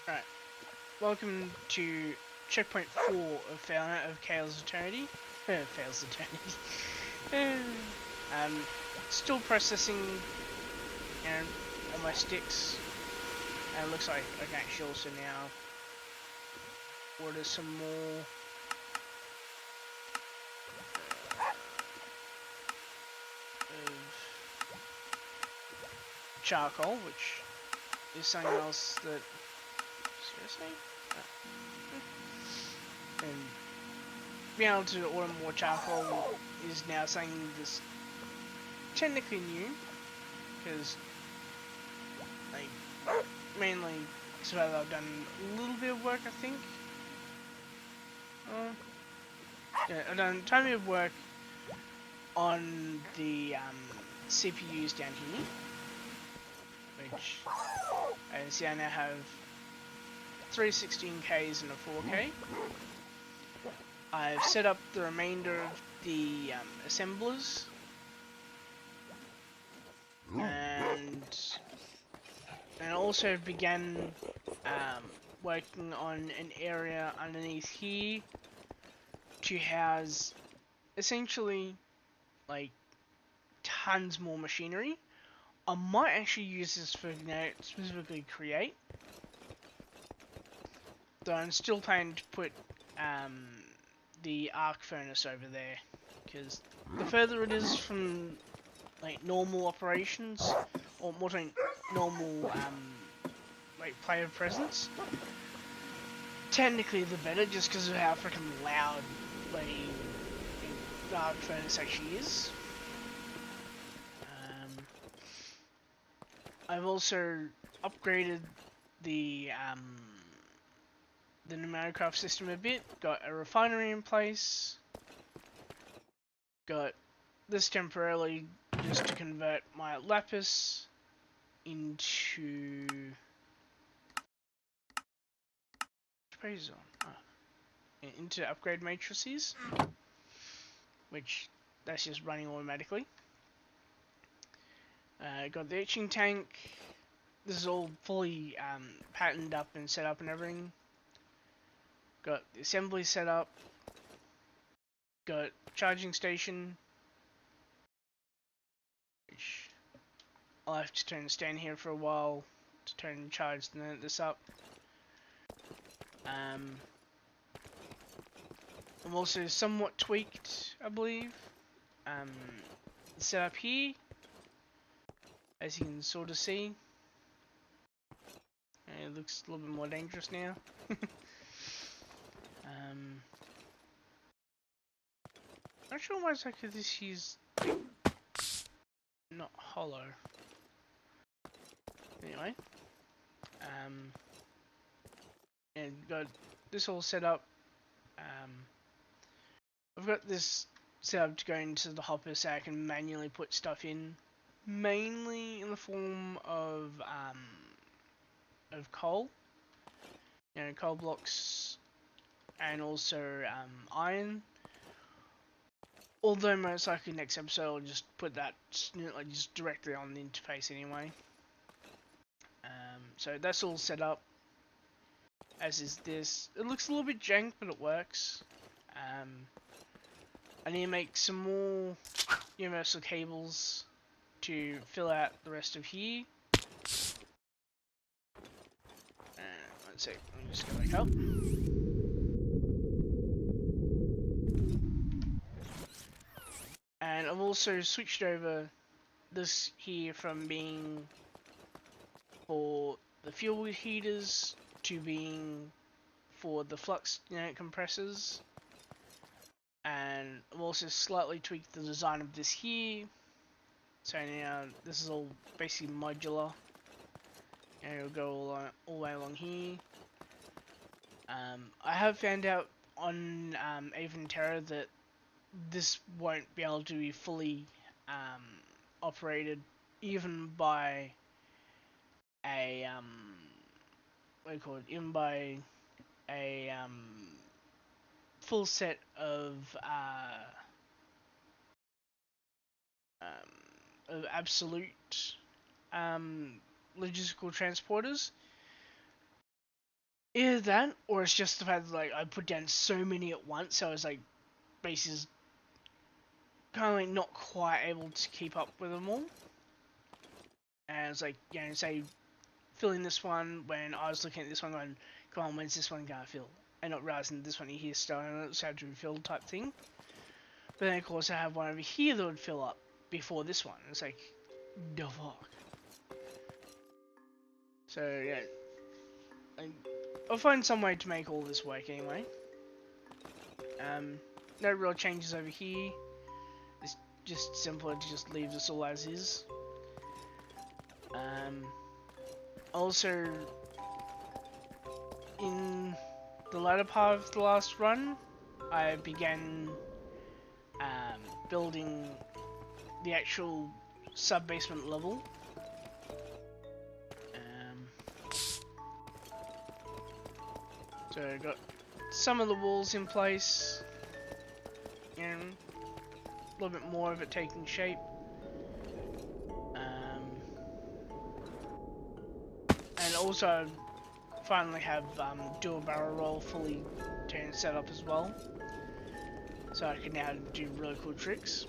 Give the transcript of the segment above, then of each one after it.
Alright, welcome to checkpoint 4 of Kael's Eternity. Fail's Eternity. Still processing, all my sticks. And it looks like I can actually also now order some more of charcoal, which is something else that... Seriously? And being able to order more charcoal is now something that's technically new, because like mainly because I've done a little bit of work, I think. Yeah, I've done a tiny bit of work on the CPUs down here, which as you see I now have 3 16Ks and a 4K. I've set up the remainder of the assemblers, and also began working on an area underneath here to house essentially like tons more machinery. I might actually use this for specifically create, though I'm still planning to put the arc furnace over there, because the further it is from like normal operations, or more like normal like player presence, technically the better, just because of how freaking loud like the arc furnace actually is. I've also upgraded the pneumocraft system a bit. Got a refinery in place. Got this temporarily just to convert my lapis into into upgrade matrices, which that's just running automatically. Got the etching tank. This is all fully patterned up and set up and everything. Got the assembly set up. Got charging station, which I'll have to stand here for a while to turn and charge this up. I'm also somewhat tweaked, I believe. Set up here, as you can sort of see. It looks a little bit more dangerous now. Not sure why exactly this is not hollow. Anyway, and got this all set up. I've got this set up to go into the hopper so I can manually put stuff in, mainly in the form of coal, coal blocks, and also iron. Although most likely next episode I'll just put that like just directly on the interface anyway. So that's all set up, as is this. It looks a little bit jank, but it works. I need to make some more universal cables to fill out the rest of here. One sec, let me just go back up. And I've also switched over this here from being for the fuel heaters to being for the flux compressors. And I've also slightly tweaked the design of this here. So now this is all basically modular. And it'll go all the way along here. I have found out on Avon Terra that this won't be able to be fully operated even by a what do you call it? Even by a full set of absolute logistical transporters. Either that, or it's just the fact that like I put down so many at once, so I was like bases kind of like not quite able to keep up with them all. And it's like, you know, say filling this one when I was looking at this one going, come on, when's this one gonna fill? And not realizing this one here still and it's had to refill type thing. But then of course I have one over here that would fill up before this one. It's like, the fuck. So yeah, I'll find some way to make all this work anyway. No real changes over here. It's just simpler to just leave this all as is. Also, in the latter part of the last run, I began building the actual sub-basement level. So I got some of the walls in place, and a little bit more of it taking shape. And also finally have dual barrel roll fully turned set up as well, so I can now do really cool tricks.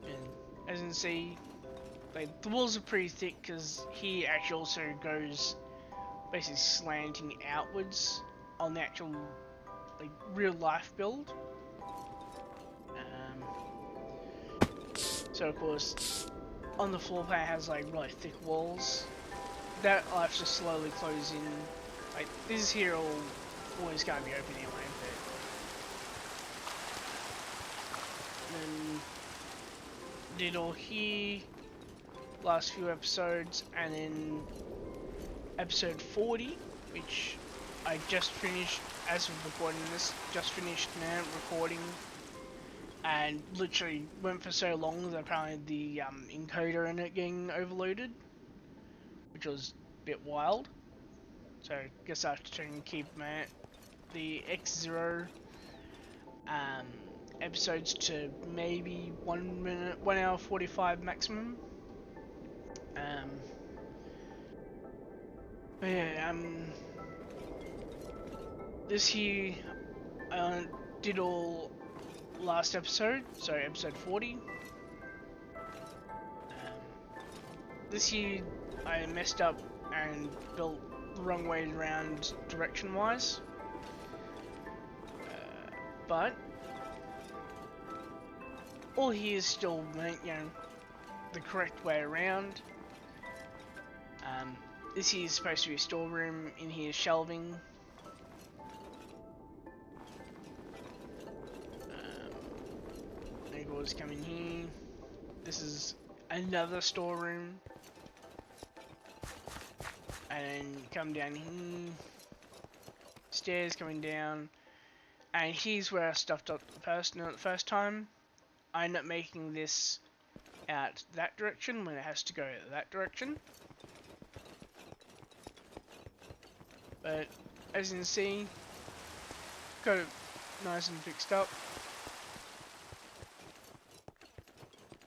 And as you can see, like the walls are pretty thick because he actually also goes basically slanting outwards on the actual like real life build. So of course on the floor plan it has like really thick walls that I'll have to slowly close in. Like this here all always gonna be open anyway, but then did all here last few episodes, and then episode 40, which I just finished as of recording this, just finished now recording, and literally went for so long that apparently the encoder in it getting overloaded, which was a bit wild. So I guess I have to try and keep the X0 episodes to maybe 1 hour 45 maximum. But yeah, this here I did all last episode, so episode 40. This year I messed up and built the wrong way around direction wise, but all here is still, you know, the correct way around. This here is supposed to be a storeroom. In here is shelving. Neighbors come in here. This is another storeroom. And then come down here. Stairs coming down. And here's where I stuffed up the first time. I end up making this out that direction when it has to go that direction. But as you can see, got it nice and fixed up.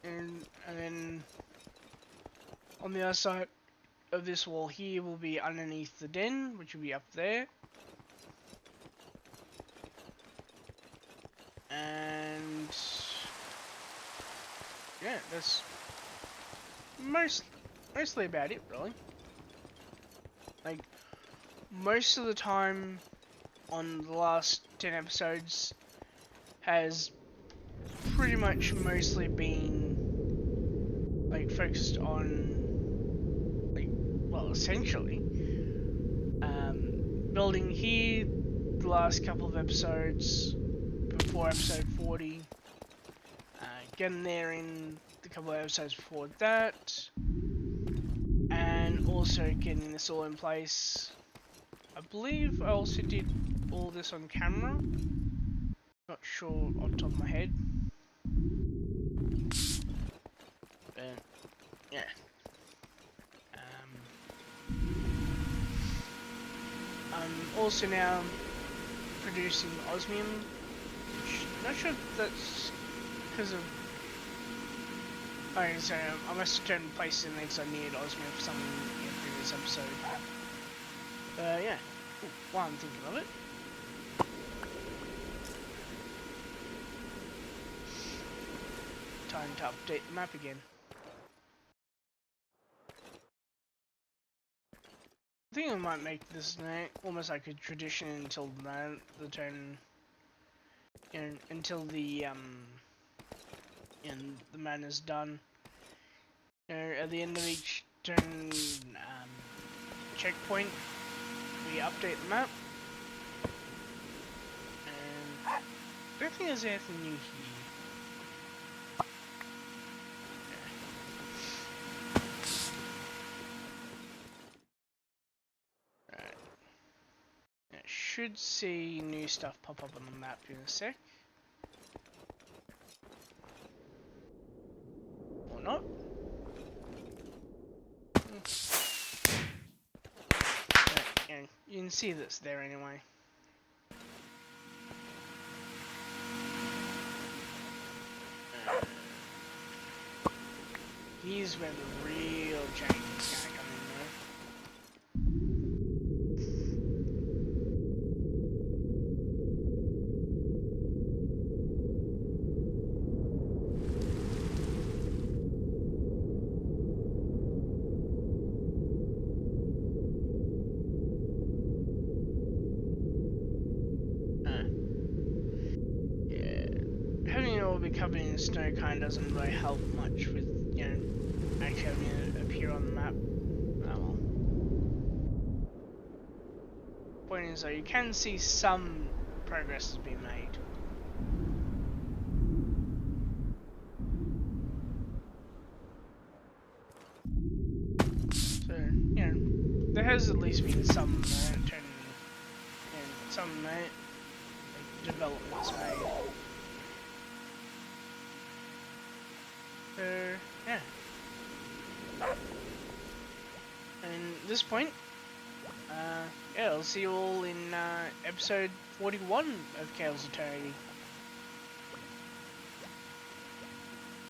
And then on the other side of this wall here will be underneath the den, which will be up there. And yeah, that's mostly about it, really. Like, most of the time on the last 10 episodes has pretty much mostly been like focused on like, well, essentially building here the last couple of episodes before episode 40, getting there in the couple of episodes before that, and also getting this all in place. I believe I also did all this on camera. Not sure off the top of my head. But yeah. I'm also now producing osmium. Which, not sure if that's because of. Okay, so I must have turned places in there because I needed osmium for something in previous this episode. Yeah. Ooh, while I'm thinking of it. Time to update the map again. I think I might make this almost like a tradition until the turn, you know, until the the man is done. You know, at the end of each turn checkpoint, we update the map. And I don't think there's anything new here. Right. I should see new stuff pop up on the map in a sec. Or not. Yeah, you can see that's there anyway. Here's where the real change is gonna come in though. Having it all be covered in snow kind of doesn't really help much with, you know, actually having it appear on the map. Oh well. Point is though, you can see some progress has been made. So, you know, there has at least been some some developments made. So, yeah. And at this point, yeah, I'll see you all in episode 41 of Kael'Alanai.